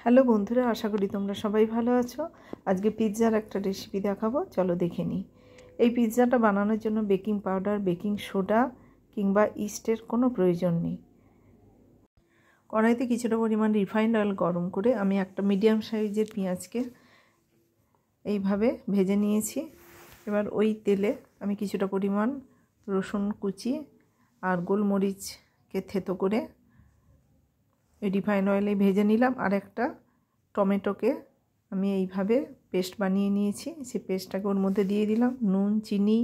Hello বন্ধুরা, আশা করি তোমরা সবাই ভালো আছো। আজকে পিৎজার একটা রেসিপি দেখাবো, চলো দেখে নিই। এই পিৎজাটা বানানোর জন্য বেকিং পাউডার, বেকিং সোডা কিংবা ইস্টের কোনো প্রয়োজন নেই। কড়াইতে কিছুটা পরিমাণ রিফাইন্ড অয়েল গরম করে আমি একটা মিডিয়াম সাইজের পেঁয়াজকে এইভাবে ভেজে নিয়েছি। এবার ওই তেলে আমি কিছুটা পরিমাণ রসুন কুচি আর গোলমরিচকে থেতো করে রিফাইন্ড অয়েলে ভেজে নিলাম। আর একটা টমেটোকে আমি এইভাবে পেস্ট বানিয়ে নিয়েছি, সেই পেস্টটাকে ওর মধ্যে দিয়ে দিলাম। নুন, চিনি,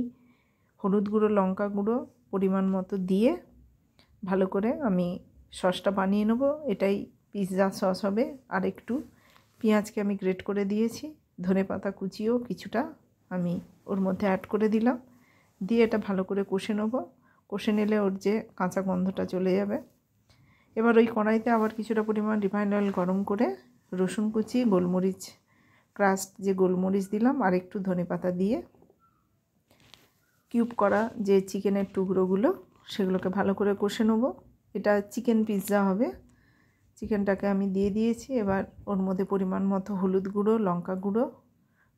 হলুদ গুঁড়ো, লঙ্কা গুঁড়ো পরিমাণ মতো দিয়ে ভালো করে আমি সসটা বানিয়ে নেব। এটাই পিৎজা সস হবে। আর একটু পেঁয়াজকে আমি গ্রেট করে দিয়েছি, ধনেপাতা কুচিও কিছুটা আমি ওর মধ্যে অ্যাড করে দিলাম। দিয়ে এটা ভালো করে কষে নেব। কষে নিলে ওর যে কাঁচা গন্ধটা চলে যাবে। এবার ওই কড়াইতে আবার কিছুটা পরিমাণ রিফাইন্ড অয়েল গরম করে রসুন কুচি, গোলমরিচ ক্রাস্ট যে গোলমরিচ দিলাম, আর একটু ধনেপাতা দিয়ে কিউব করা যে চিকেনের টুকরোগুলো সেগুলোকে ভালো করে কষে নেব। এটা চিকেন পিৎজা হবে। চিকেনটাকে আমি দিয়ে দিয়েছি। এবার ওর মধ্যে পরিমাণ মতো হলুদ গুঁড়ো, লঙ্কা গুঁড়ো,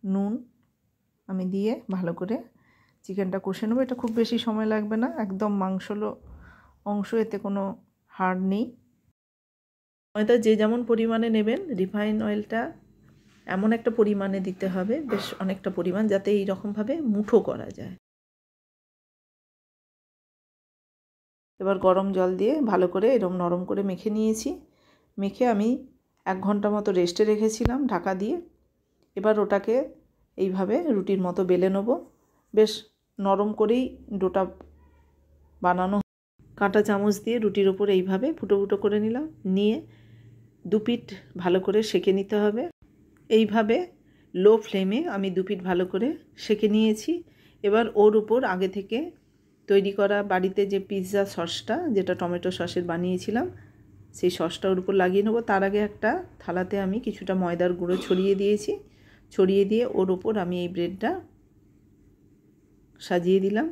নুন আমি দিয়ে ভালো করে চিকেনটা কষে নেব। এটা খুব বেশি সময় লাগবে না, একদম মাংসলো অংশ, এতে কোনো হাড় নেই। ময়দা যে যেমন পরিমাণে নেবেন, রিফাইন অয়েলটা এমন একটা পরিমাণে দিতে হবে, বেশ অনেকটা পরিমাণ, যাতে এই রকমভাবে মুঠো করা যায়। এবার গরম জল দিয়ে ভালো করে এরকম নরম করে মেখে নিয়েছি। মেখে আমি 1 ঘন্টা মতো রেস্টে রেখেছিলাম ঢাকা দিয়ে। এবার ওটাকে এইভাবে রুটির মতো বেলে নেব। বেশ নরম করেই ডোটা বানানো। কাঁটা চামচ দিয়ে রুটির ওপর এইভাবে ফুটো ফুটো করে নিলাম। নিয়ে 2 পিঠ ভালো করে সেঁকে নিতে হবে। এইভাবে লো ফ্লেমে আমি 2 পিঠ ভালো করে সেঁকে নিয়েছি। এবার ওর উপর আগে থেকে তৈরি করা বাড়িতে যে পিৎজা সসটা, যেটা টমেটো সসের বানিয়েছিলাম, সেই সসটা ওর উপর লাগিয়ে নেব। তার আগে একটা থালাতে আমি কিছুটা ময়দার গুঁড়ো ছড়িয়ে দিয়েছি। ছড়িয়ে দিয়ে ওর উপর আমি এই ব্রেডটা সাজিয়ে দিলাম,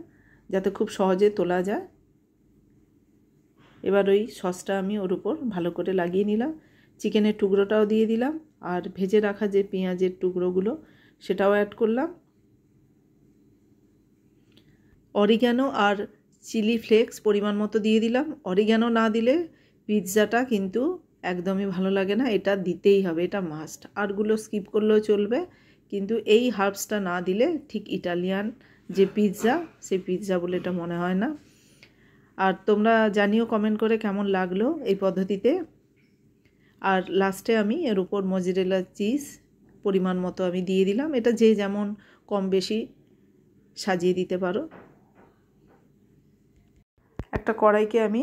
যাতে খুব সহজে তোলা যায়। এবার ওই সসটা আমি ওর উপর ভালো করে লাগিয়ে নিলাম। চিকেনের টুকরোটাও দিয়ে দিলাম, আর ভেজে রাখা যে পেঁয়াজের টুকরোগুলো সেটাও অ্যাড করলাম। অরিগ্যানো আর চিলি ফ্লেক্স পরিমাণ মতো দিয়ে দিলাম। অরিগ্যানো না দিলে পিৎজাটা কিন্তু একদমই ভালো লাগে না, এটা দিতেই হবে, এটা মাস্ট। আরগুলো স্কিপ করলেও চলবে, কিন্তু এই হার্বসটা না দিলে ঠিক ইটালিয়ান যে পিৎজা, সেই পিৎজা বলে এটা মনে হয় না। আর তোমরা জানিও কমেন্ট করে কেমন লাগলো এই পদ্ধতিতে। আর লাস্টে আমি এর উপর মজরেলা চিজ পরিমাণ মতো আমি দিয়ে দিলাম। এটা যে যেমন কম বেশি সাজিয়ে দিতে পারো। একটা কড়াইকে আমি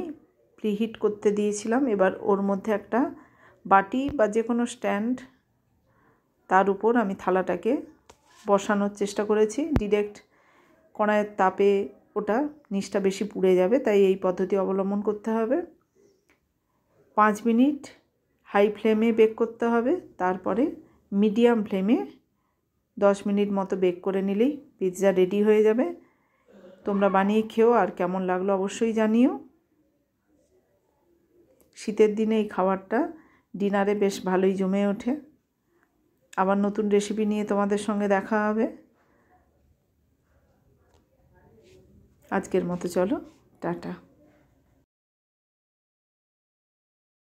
প্রিহিট করতে দিয়েছিলাম। এবার ওর মধ্যে একটা বাটি বা যে কোনো স্ট্যান্ড, তার উপর আমি থালাটাকে বসানোর চেষ্টা করেছি। ডিরেক্ট কড়াইয়ের তাপে ওটা নিচটা বেশি পুড়ে যাবে, তাই এই পদ্ধতি অবলম্বন করতে হবে। 5 মিনিট হাই ফ্লেমে বেক করতে হবে, তারপরে মিডিয়াম ফ্লেমে 10 মিনিট মতো বেক করে নিলেই পিৎজা রেডি হয়ে যাবে। তোমরা বানিয়ে খেও, আর কেমন লাগলো অবশ্যই জানিও। শীতের দিনে এই খাবারটা ডিনারে বেশ ভালোই জমে ওঠে। আবার নতুন রেসিপি নিয়ে তোমাদের সঙ্গে দেখা হবে। আজকের মতো চলো, টাটা।